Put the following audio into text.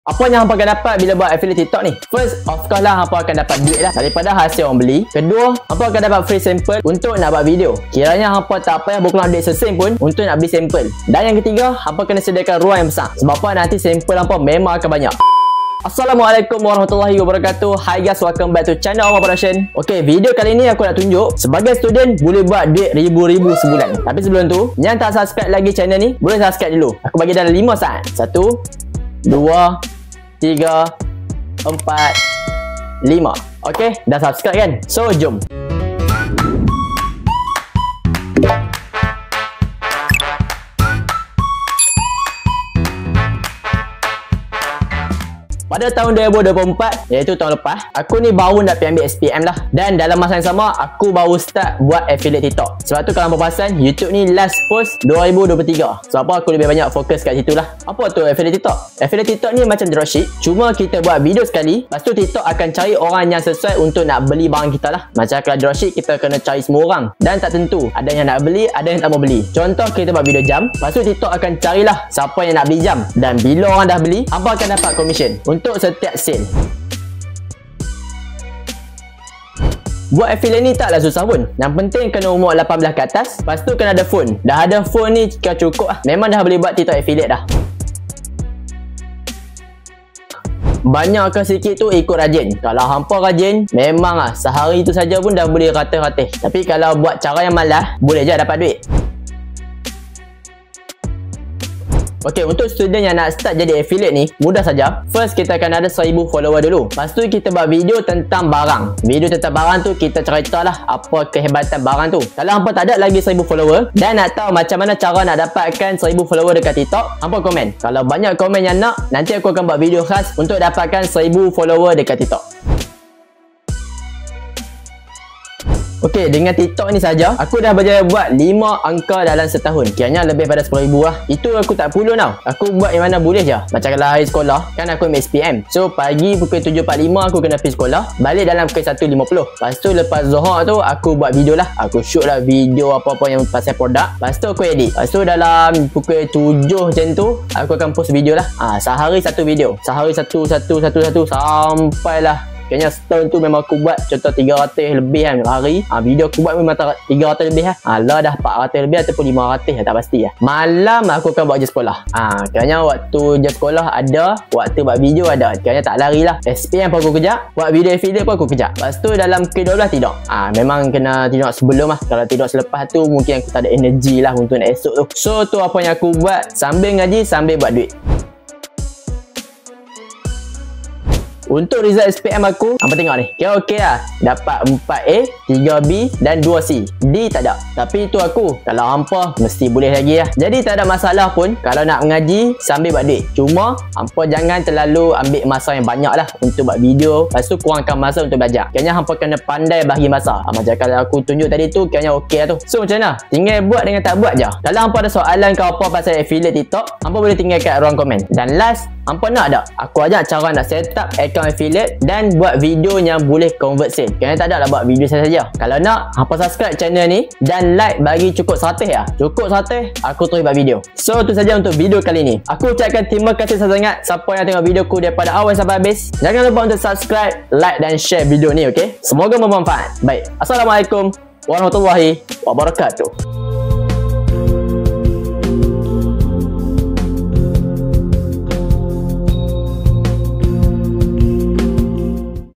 Apa yang hampa akan dapat bila buat affiliate TikTok ni? First, of course lah hampa akan dapat duit lah daripada hasil orang beli. Kedua, hampa akan dapat free sample untuk nak buat video. Kiranya hampa tak payah berkeluar duit sesen pun untuk nak beli sample. Dan yang ketiga, hampa kena sediakan ruang yang besar. Sebab apa? Nanti sample hampa memang akan banyak. Assalamualaikum warahmatullahi wabarakatuh. Hi guys, welcome back to channel Omar Production. Okay, video kali ni aku nak tunjuk sebagai student boleh buat duit ribu-ribu sebulan. Tapi sebelum tu, yang tak subscribe lagi channel ni, boleh subscribe dulu. Aku bagi dalam 5 saat. 1, 2, 3, 4, 5. Okay, dah subscribe kan? So, jom. Pada tahun 2024, iaitu tahun lepas, aku ni baru nak pergi ambil SPM lah. Dan dalam masa yang sama, aku baru start buat affiliate TikTok. Sebab tu kalau berpasan, YouTube ni last post 2023. Sebab apa aku lebih banyak fokus kat situ lah. Apa tu affiliate TikTok? Affiliate TikTok ni macam dropship. Cuma kita buat video sekali, lepas tu TikTok akan cari orang yang sesuai untuk nak beli barang kita lah. Macam kalau dropship, kita kena cari semua orang. Dan tak tentu, ada yang nak beli, ada yang tak mau beli. Contoh, kita buat video jam, lepas tu TikTok akan carilah siapa yang nak beli jam. Dan bila orang dah beli, hampa akan dapat commission untuk setiap sale. Buat affiliate ni taklah susah pun. Yang penting kena umur 18 ke atas. Lepas tu kena ada phone. Dah ada phone ni kira cukup lah. Memang dah boleh buat TikTok affiliate dah. Banyak ke sikit tu ikut rajin. Kalau hampa rajin, memang lah sehari tu saja pun dah boleh ratih-ratih. Tapi kalau buat cara yang malas, boleh je dapat duit. Okey, untuk student yang nak start jadi affiliate ni, mudah saja. First, kita akan ada 1000 follower dulu. Lepas tu, kita buat video tentang barang. Video tentang barang tu, kita ceritalah apa kehebatan barang tu. Kalau hampa tak ada lagi 1000 follower dan nak tahu macam mana cara nak dapatkan 1000 follower dekat TikTok, hampa komen. Kalau banyak komen yang nak, nanti aku akan buat video khas untuk dapatkan 1000 follower dekat TikTok. Okey, dengan TikTok ni saja, aku dah berjaya buat 5 angka dalam setahun. Kiranya lebih pada 10,000 lah. Itu aku tak perlu tau. Aku buat yang mana boleh je. Macam kalau hari sekolah, kan aku ambil SPM. So, pagi pukul 7.45 aku kena pergi sekolah. Balik dalam pukul 1.50. Lepas tu, lepas Zohor tu, aku buat video lah. Aku shoot lah video apa-apa yang pasal produk. Lepas tu, aku edit. Lepas tu, dalam pukul 7 macam tu, aku akan post video lah. Sehari satu video. Sehari satu sampailah. Kayaknya setahun tu memang aku buat contoh 300 lebih kan hari. Video aku buat memang 300 lebih lah. Lah dah 400 lebih ataupun 500 lah, tak pasti lah. Malam aku akan buat je sekolah. Kayaknya waktu je sekolah ada, waktu buat video ada. Kayaknya tak lari lah. SPM pun aku kejap, buat video affiliate pun aku kejap. Lepas tu dalam K12 tidur. Memang kena tidur sebelum lah. Kalau tidur selepas tu mungkin aku tak ada energi lah untuk nak esok tu. So tu apa yang aku buat sambil ngaji, sambil buat duit. Untuk result SPM aku, hampa tengok ni. Kira okey lah. Dapat 4A, 3B dan 2C. D tak ada. Tapi itu aku. Kalau hampa, mesti boleh lagi lah. Jadi tak ada masalah pun kalau nak mengaji sambil buat duit. Cuma, hampa jangan terlalu ambil masa yang banyak lah untuk buat video. Lepas tu kurangkan masa untuk belajar. Kayaknya hampa kena pandai bagi masa. Macam kalau aku tunjuk tadi tu, kayaknya okey lah tu. So macam mana? Tinggal buat dengan tak buat je. Kalau hampa ada soalan ke apa pasal affiliate TikTok, hampa boleh tinggal kat ruang komen. Dan last, hampa nak tak? Aku ajak cara nak set up account affiliate dan buat video yang boleh convert sale. Kayaknya tak ada lah buat video saja. Kalau nak, hampa subscribe channel ni dan like bagi cukup 100 lah. Cukup 100, aku terus buat video. So, itu saja untuk video kali ni. Aku ucapkan terima kasih sangat siapa yang tengok video aku daripada awal sampai habis. Jangan lupa untuk subscribe, like dan share video ni, okey? Semoga bermanfaat. Baik. Assalamualaikum warahmatullahi wabarakatuh.